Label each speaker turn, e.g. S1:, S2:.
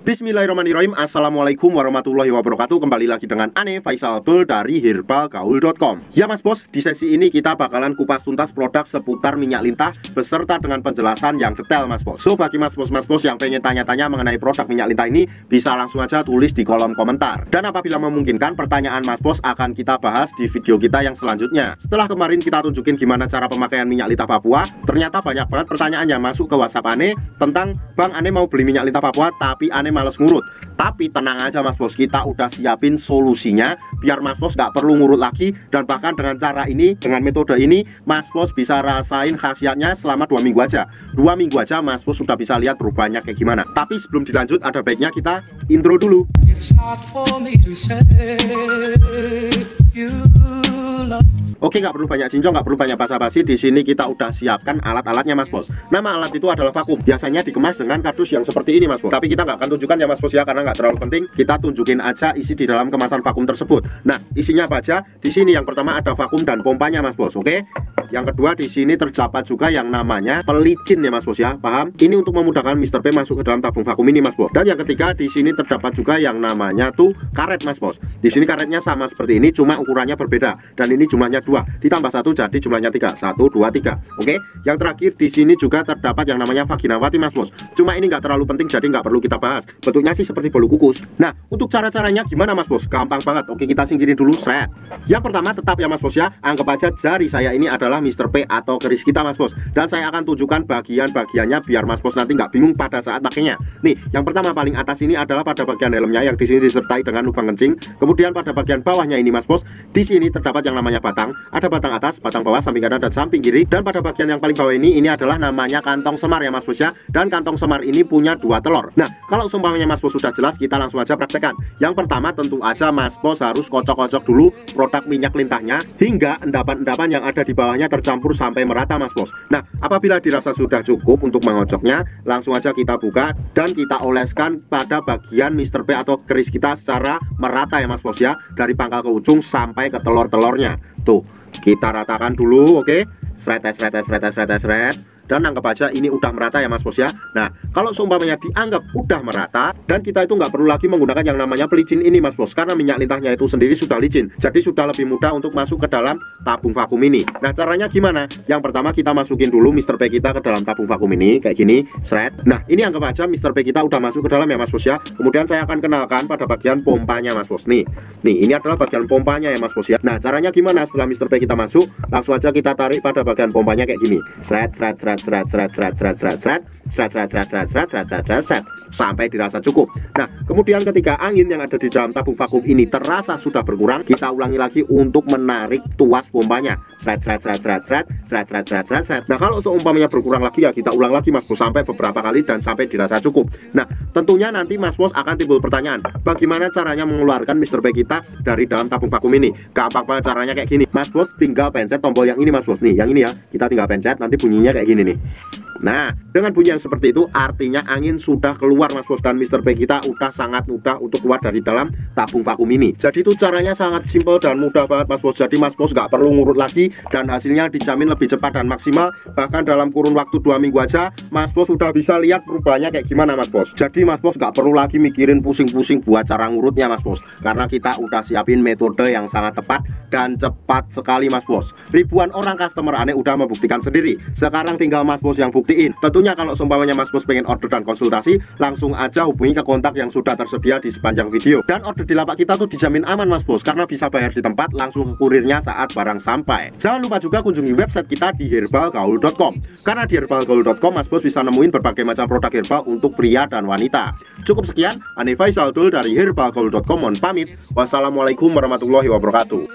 S1: Bismillahirrahmanirrahim. Assalamualaikum warahmatullahi wabarakatuh. Kembali lagi dengan Ane Faisal Abdul dari herbalgaul.com. Ya mas bos, di sesi ini kita bakalan kupas tuntas produk seputar minyak lintah beserta dengan penjelasan yang detail mas bos. So bagi mas bos yang pengen tanya-tanya mengenai produk minyak lintah ini, bisa langsung aja tulis di kolom komentar. Dan apabila memungkinkan, pertanyaan mas bos akan kita bahas di video kita yang selanjutnya. Setelah kemarin kita tunjukin gimana cara pemakaian minyak lintah Papua, ternyata banyak banget pertanyaan yang masuk ke WhatsApp Ane tentang Bang, Ane mau beli minyak lintah Papua tapi Ane males ngurut. Tapi tenang aja mas bos, kita udah siapin solusinya biar mas bos nggak perlu ngurut lagi. Dan bahkan dengan cara ini, dengan metode ini, mas bos bisa rasain khasiatnya selama 2 minggu aja. 2 minggu aja mas bos sudah bisa lihat perubahannya kayak gimana. Tapi sebelum dilanjut, ada baiknya kita intro dulu. Oke, nggak perlu banyak cincong, nggak perlu banyak basa-basi. Di sini kita udah siapkan alat-alatnya mas bos. Nama alat itu adalah vakum. Biasanya dikemas dengan kardus yang seperti ini mas bos. Tapi kita nggak akan tunjukkan ya mas bos ya, karena nggak terlalu penting. Kita tunjukin aja isi di dalam kemasan vakum tersebut. Nah, isinya apa aja? Di sini yang pertama ada vakum dan pompanya mas bos. Oke. Yang kedua di sini terdapat juga yang namanya pelicin ya mas bos ya. Paham? Ini untuk memudahkan Mr. P masuk ke dalam tabung vakum ini mas bos. Dan yang ketiga di sini terdapat juga yang namanya tuh karet mas bos. Di sini karetnya sama seperti ini, cuma ukurannya berbeda. Dan ini jumlahnya 2 ditambah 1 jadi jumlahnya 3. 1 2 3. Oke. Yang terakhir di sini juga terdapat yang namanya vaginawati mas bos. Cuma ini nggak terlalu penting jadi nggak perlu kita bahas. Bentuknya sih seperti bolu kukus. Nah, untuk cara-caranya gimana mas bos? Gampang banget. Oke, kita singkirin dulu seret. Yang pertama tetap ya mas bos ya, anggap aja jari saya ini adalah Mr. P atau keris kita mas bos. Dan saya akan tunjukkan bagian-bagiannya biar mas bos nanti nggak bingung pada saat pakainya. Nih, yang pertama paling atas ini adalah pada bagian helmnya yang di sini disertai dengan lubang kencing. Kemudian pada bagian bawahnya ini mas bos, di sini terdapat yang namanya batang. Ada batang atas, batang bawah, samping kanan dan samping kiri. Dan pada bagian yang paling bawah ini adalah namanya kantong semar ya mas bos ya. Dan kantong semar ini punya 2 telur. Nah, kalau seumpamanya mas bos sudah jelas, kita langsung aja praktekkan. Yang pertama tentu aja mas bos harus kocok-kocok dulu produk minyak lintahnya hingga endapan-endapan yang ada di bawahnya tercampur sampai merata mas bos. Nah, apabila dirasa sudah cukup untuk mengocoknya, langsung aja kita buka dan kita oleskan pada bagian Mr. P atau keris kita secara merata ya mas bos ya, dari pangkal ke ujung sampai ke telur-telurnya. Tuh, kita ratakan dulu, oke. Sret. Dan anggap aja ini udah merata ya mas bos ya. Nah, kalau seumpamanya dianggap udah merata, dan kita itu nggak perlu lagi menggunakan yang namanya pelicin ini mas bos, karena minyak lintahnya itu sendiri sudah licin, jadi sudah lebih mudah untuk masuk ke dalam tabung vakum ini. Nah, caranya gimana? Yang pertama kita masukin dulu Mr. P kita ke dalam tabung vakum ini kayak gini, seret. Nah, ini anggap aja Mr. P kita udah masuk ke dalam ya mas bos ya. Kemudian saya akan kenalkan pada bagian pompanya mas bos. Nih ini adalah bagian pompanya ya mas bos ya. Nah, caranya gimana? Setelah Mr. P kita masuk, langsung aja kita tarik pada bagian pompanya kayak gini, seret sampai dirasa cukup. Nah, kemudian ketika angin yang ada di dalam tabung vakum ini terasa sudah berkurang, kita ulangi lagi untuk menarik tuas pompanya. Nah, kalau seumpamanya berkurang lagi ya kita ulang lagi mas bos sampai beberapa kali dan sampai dirasa cukup. Nah, tentunya nanti mas bos akan timbul pertanyaan, bagaimana caranya mengeluarkan Mr. P kita dari dalam tabung vakum ini? Gampang banget caranya kayak gini. Mas bos tinggal pencet tombol yang ini mas bos. Nih, yang ini ya. Kita tinggal pencet, nanti bunyinya kayak gini nih. Nah, dengan bunyi yang seperti itu artinya angin sudah keluar mas bos, dan Mr. P kita udah sangat mudah untuk keluar dari dalam tabung vakum ini. Jadi itu caranya sangat simpel dan mudah banget mas bos. Jadi mas bos nggak perlu ngurut lagi dan hasilnya dijamin lebih cepat dan maksimal. Bahkan dalam kurun waktu 2 minggu aja mas bos sudah bisa lihat perubahannya kayak gimana mas bos. Jadi mas bos nggak perlu lagi mikirin pusing-pusing buat cara ngurutnya mas bos, karena kita udah siapin metode yang sangat tepat dan cepat sekali mas bos. Ribuan orang customer Ane udah membuktikan sendiri. Sekarang tinggal mas bos yang buktiin. Tentunya kalau seumpamanya mas bos pengen order dan konsultasi, langsung aja hubungi ke kontak yang sudah tersedia di sepanjang video. Dan order di lapak kita tuh dijamin aman mas bos, karena bisa bayar di tempat langsung ke kurirnya saat barang sampai. Jangan lupa juga kunjungi website kita di herbalgaul.com, karena di herbalgaul.com mas bos bisa nemuin berbagai macam produk herbal untuk pria dan wanita. Cukup sekian, Ane Faisal Abdul dari herbalgaul.com mohon pamit. Wassalamualaikum warahmatullahi wabarakatuh.